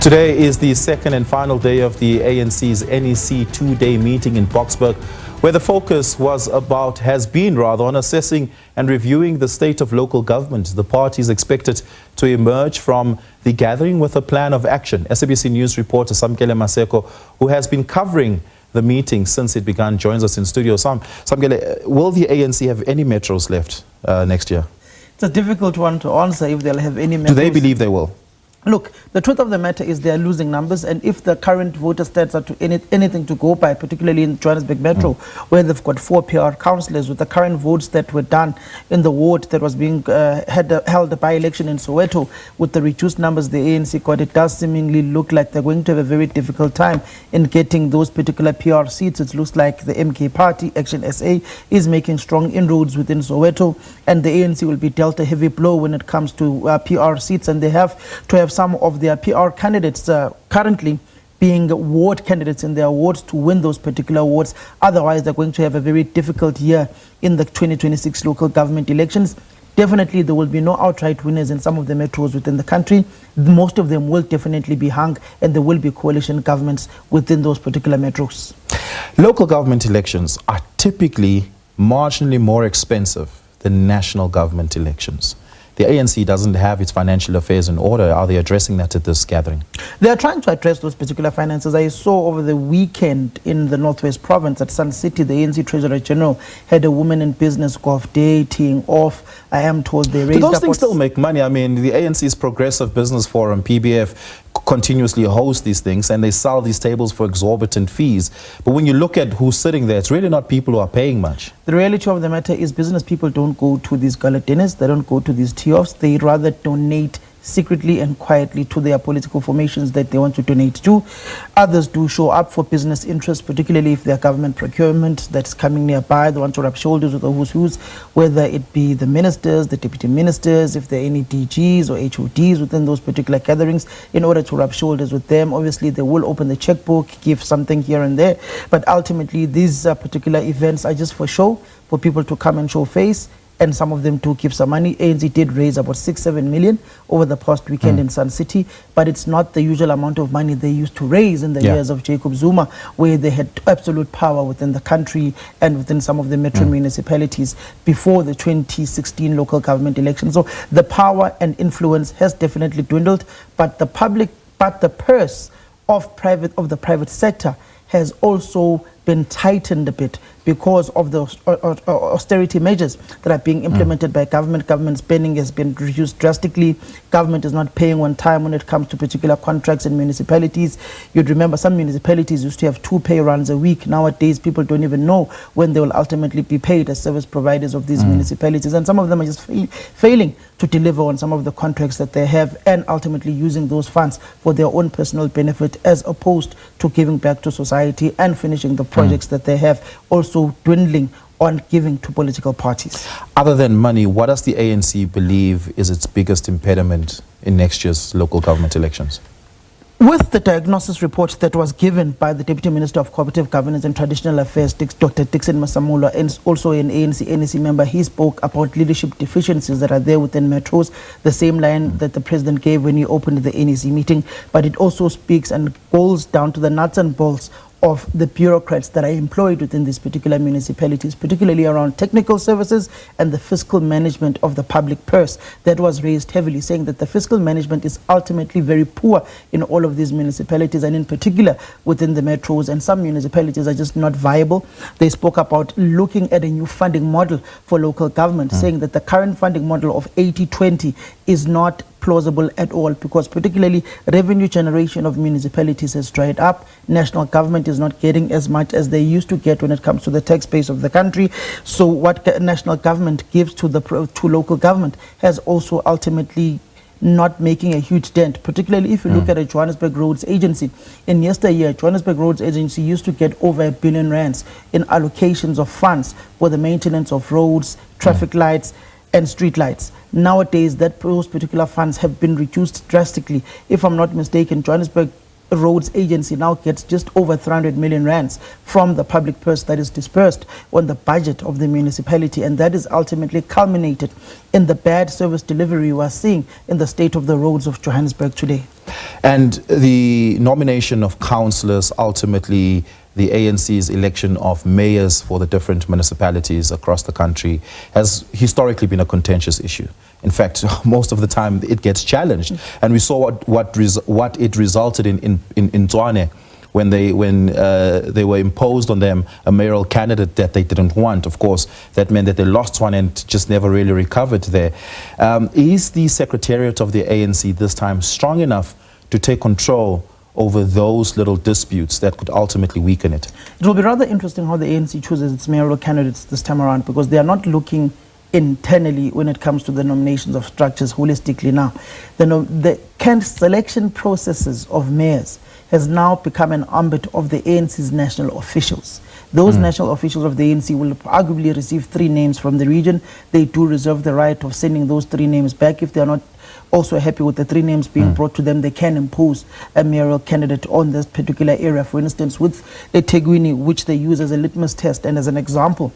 Today is the second and final day of the ANC's NEC two-day meeting in Boksburg, where the focus has been on assessing and reviewing the state of local government. The party is expected to emerge from the gathering with a plan of action. SABC News reporter Samkele Maseko, who has been covering the meeting since it began, joins us in studio. Samkele, will the ANC have any metros left next year? It's a difficult one to answer if they'll have any metros. Do they believe they will? Look, the truth of the matter is they are losing numbers, and if the current voter stats are to anything to go by, particularly in Johannesburg Metro, where they've got 4 PR councillors, with the current votes that were done in the ward that was being held a by-election in Soweto, with the reduced numbers the ANC got, it does seemingly look like they're going to have a very difficult time in getting those particular PR seats. It looks like the MK party, Action SA, is making strong inroads within Soweto, and the ANC will be dealt a heavy blow when it comes to PR seats, and they have to have some of their PR candidates currently being ward candidates in their wards to win those particular wards. Otherwise, they're going to have a very difficult year in the 2026 local government elections. Definitely, there will be no outright winners in some of the metros within the country. Most of them will definitely be hung, and there will be coalition governments within those particular metros. Local government elections are typically marginally more expensive than national government elections. The ANC doesn't have its financial affairs in order. Are they addressing that at this gathering? They are trying to address those particular finances. I saw over the weekend in the Northwest Province at Sun City, the ANC Treasurer General had a woman in business golf dating off. I am told they raised. But those things still make money. I mean, the ANC's Progressive Business Forum, PBF, continuously host these things, and they sell these tables for exorbitant fees. But when you look at who's sitting there, it's really not people who are paying much. The reality of the matter is business people don't go to these gala dinners, they don't go to these tee-offs, they rather donate secretly and quietly to their political formations that they want to donate to. Others do show up for business interests, particularly if their government procurement that's coming nearby, they want to rub shoulders with the who's who's, whether it be the ministers, the deputy ministers, if there are any DGs or HODs within those particular gatherings, in order to rub shoulders with them. Obviously, they will open the checkbook, give something here and there, but ultimately these particular events are just for show, for people to come and show face, and some of them do keep some money. ANC did raise about 6-7 million over the past weekend in Sun City, but it's not the usual amount of money they used to raise in the years of Jacob Zuma, where they had absolute power within the country and within some of the metro municipalities before the 2016 local government election. So the power and influence has definitely dwindled, but the purse of the private sector has also been tightened a bit because of the austerity measures that are being implemented by government. Government spending has been reduced drastically. Government is not paying on time when it comes to particular contracts in municipalities. You'd remember some municipalities used to have 2 pay runs a week. Nowadays, people don't even know when they will ultimately be paid as service providers of these municipalities. And some of them are just failing to deliver on some of the contracts that they have, and ultimately using those funds for their own personal benefit as opposed to giving back to society and finishing the projects that they have, also dwindling on giving to political parties. Other than money, what does the ANC believe is its biggest impediment in next year's local government elections? With the diagnosis report that was given by the Deputy Minister of Cooperative Governance and Traditional Affairs, Dr. Dixon Masamula, and also an ANC NEC member, he spoke about leadership deficiencies that are there within metros, the same line that the President gave when he opened the NEC meeting, but it also speaks and goes down to the nuts and bolts of the bureaucrats that are employed within these particular municipalities, particularly around technical services and the fiscal management of the public purse. That was raised heavily, saying that the fiscal management is ultimately very poor in all of these municipalities, and in particular within the metros, and some municipalities are just not viable. They spoke about looking at a new funding model for local government, saying that the current funding model of 80-20 is not plausible at all, because particularly revenue generation of municipalities has dried up. National government is not getting as much as they used to get when it comes to the tax base of the country. So what national government gives to local government has also ultimately not making a huge dent, particularly if you look at a Johannesburg Roads Agency. In yesteryear, Johannesburg Roads Agency used to get over R1 billion in allocations of funds for the maintenance of roads, traffic lights, and street lights. Nowadays, those particular funds have been reduced drastically. If I'm not mistaken, Johannesburg Roads Agency now gets just over 300 million rands from the public purse that is dispersed on the budget of the municipality, and that is ultimately culminated in the bad service delivery we are seeing in the state of the roads of Johannesburg today. And the nomination of councillors, ultimately the ANC's election of mayors for the different municipalities across the country, has historically been a contentious issue. In fact, most of the time it gets challenged. And we saw what it resulted in Tshwane, when they were imposed on them a mayoral candidate that they didn't want. Of course, that meant that they lost one and just never really recovered there. Is the Secretariat of the ANC this time strong enough to take control over those little disputes that could ultimately weaken it? It will be rather interesting how the ANC chooses its mayoral candidates this time around, because they are not looking internally when it comes to the nominations of structures holistically now. The selection processes of mayors has now become an ambit of the ANC's national officials. Those national officials of the ANC will arguably receive 3 names from the region. They do reserve the right of sending those 3 names back. If they are not also happy with the 3 names being brought to them, they can impose a mayoral candidate on this particular area. For instance, with eThekwini, which they use as a litmus test and as an example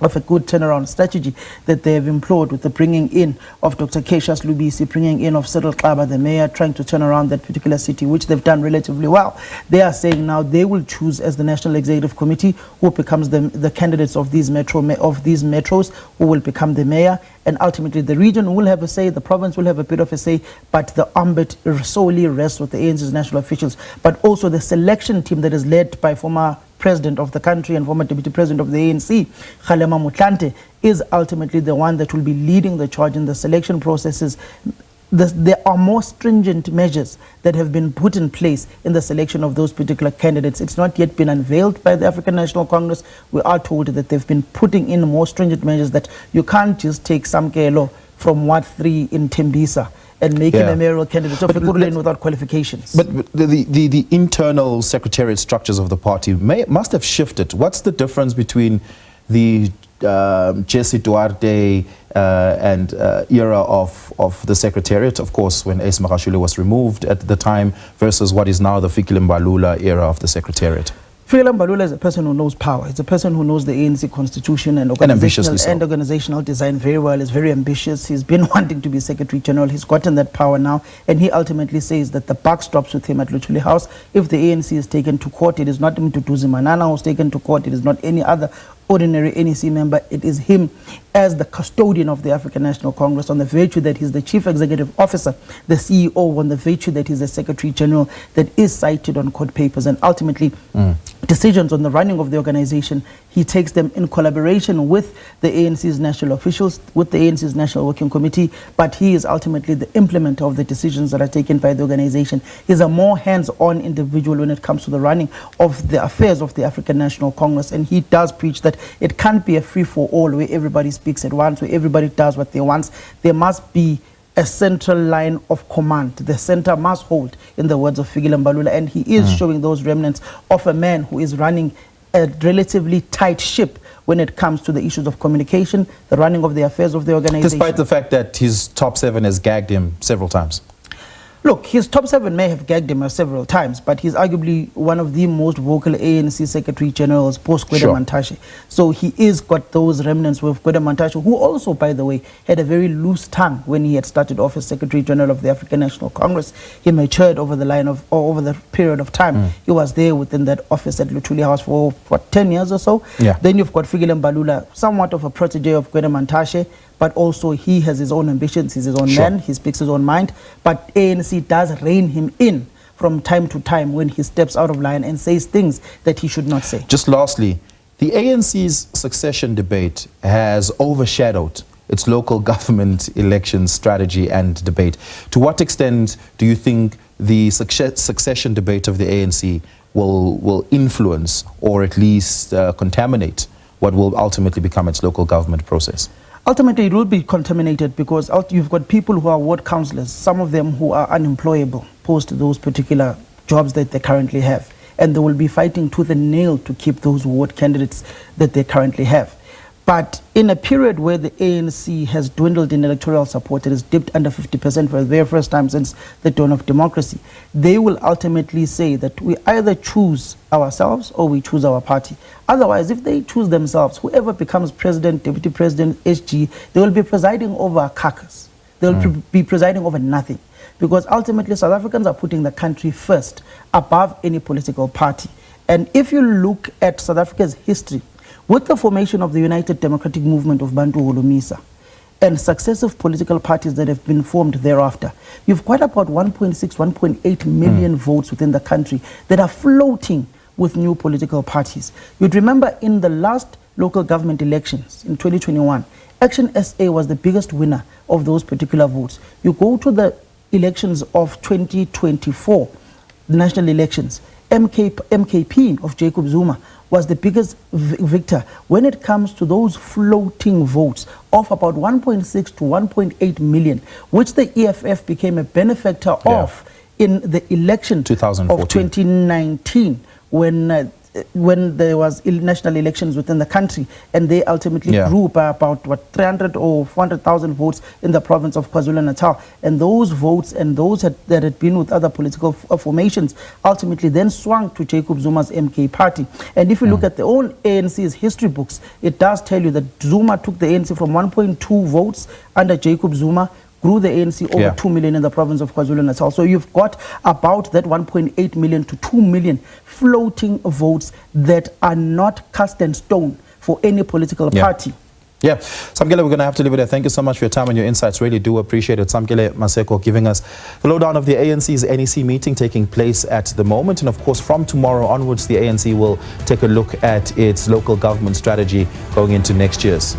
of a good turnaround strategy that they have employed, with the bringing in of Dr. Cassius Lubisi, bringing in of Cyril Xaba, the mayor, trying to turn around that particular city, which they've done relatively well. They are saying now they will choose as the National Executive Committee who becomes the candidates of these metros, who will become the mayor, and ultimately the region will have a say, the province will have a bit of a say, but the ambit solely rests with the ANC's national officials. But also the selection team that is led by former president of the country and former deputy president of the ANC, Kgalema Motlanthe, is ultimately the one that will be leading the charge in the selection processes. There are more stringent measures that have been put in place in the selection of those particular candidates. It's not yet been unveiled by the African National Congress. We are told that they've been putting in more stringent measures, that you can't just take Samkele from Ward 3 in Tembisa and making a mayoral candidate of Electoral without qualifications. But the internal secretariat structures of the party must have shifted. What's the difference between the Jesse Duarte and era of the Secretariat, of course, when Ace Magashule was removed at the time, versus what is now the Fikile Mbalula era of the Secretariat? Fikile Mbalula is a person who knows power. It's a person who knows the ANC constitution and organizational design very well. He's very ambitious. He's been wanting to be Secretary General. He's gotten that power now, and he ultimately says that the buck stops with him at Luthuli House. If the ANC is taken to court, it is not Mtutuzi Manana who's taken to court. It is not any other ordinary NEC member. It is him as the custodian of the African National Congress, on the virtue that he's the chief executive officer, the CEO, on the virtue that he's the Secretary General, that is cited on court papers, and ultimately decisions on the running of the organization, he takes them in collaboration with the ANC's national officials, with the ANC's National Working Committee, but he is ultimately the implementer of the decisions that are taken by the organization. He's a more hands-on individual when it comes to the running of the affairs of the African National Congress, and he does preach that it can't be a free-for-all where everybody speaks at once, where everybody does what they want. There must be a central line of command. The center must hold, in the words of Fikile Mbalula, and he is showing those remnants of a man who is running a relatively tight ship when it comes to the issues of communication, the running of the affairs of the organization. Despite the fact that his top 7 has gagged him several times. Look, his top 7 may have gagged him several times, but he's arguably one of the most vocal ANC Secretary Generals post Gwede Mantashe. So he is got those remnants with Gwede Mantashe, who also, by the way, had a very loose tongue when he had started off as Secretary General of the African National Congress. He matured over the period of time. He was there within that office at Luthuli House for, what, 10 years or so? Yeah. Then you've got Fikile Mbalula, somewhat of a protege of Gwede Mantashe, but also he has his own ambitions, he's his own man, he speaks his own mind, but ANC does rein him in from time to time when he steps out of line and says things that he should not say. Just lastly, the ANC's succession debate has overshadowed its local government election strategy and debate. To what extent do you think the succession debate of the ANC will influence, or at least contaminate, what will ultimately become its local government process? Ultimately, it will be contaminated because you've got people who are ward councillors, some of them who are unemployable post those particular jobs that they currently have. And they will be fighting tooth and nail to keep those ward candidates that they currently have. But in a period where the ANC has dwindled in electoral support, it has dipped under 50% for the very first time since the dawn of democracy, they will ultimately say that we either choose ourselves or we choose our party. Otherwise, if they choose themselves, whoever becomes president, deputy president, SG, they will be presiding over a carcass. They'll be presiding over nothing. Because ultimately, South Africans are putting the country first, above any political party. And if you look at South Africa's history, with the formation of the United Democratic Movement of Bantu Holomisa, and successive political parties that have been formed thereafter, you've got about 1.6, 1.8 million votes within the country that are floating with new political parties. You'd remember in the last local government elections in 2021, Action SA was the biggest winner of those particular votes. You go to the elections of 2024, the national elections, MKP of Jacob Zuma was the biggest victor when it comes to those floating votes of about 1.6 to 1.8 million, which the EFF became a benefactor of in the election of 2019 when there was national elections within the country, and they ultimately grew by about 300 or 400,000 votes in the province of KwaZulu-Natal. And those votes and those that had been with other political formations ultimately then swung to Jacob Zuma's MK party. And if you look at the own ANC's history books, it does tell you that Zuma took the ANC from 1.2 votes under Jacob Zuma, grew the ANC over 2 million in the province of KwaZulu-Natal. So you've got about that 1.8 million to 2 million floating votes that are not cast in stone for any political party. Yeah, Samkele, we're going to have to leave it there. Thank you so much for your time and your insights. Really do appreciate it. Samkele Maseko giving us the lowdown of the ANC's NEC meeting taking place at the moment. And of course, from tomorrow onwards, the ANC will take a look at its local government strategy going into next year's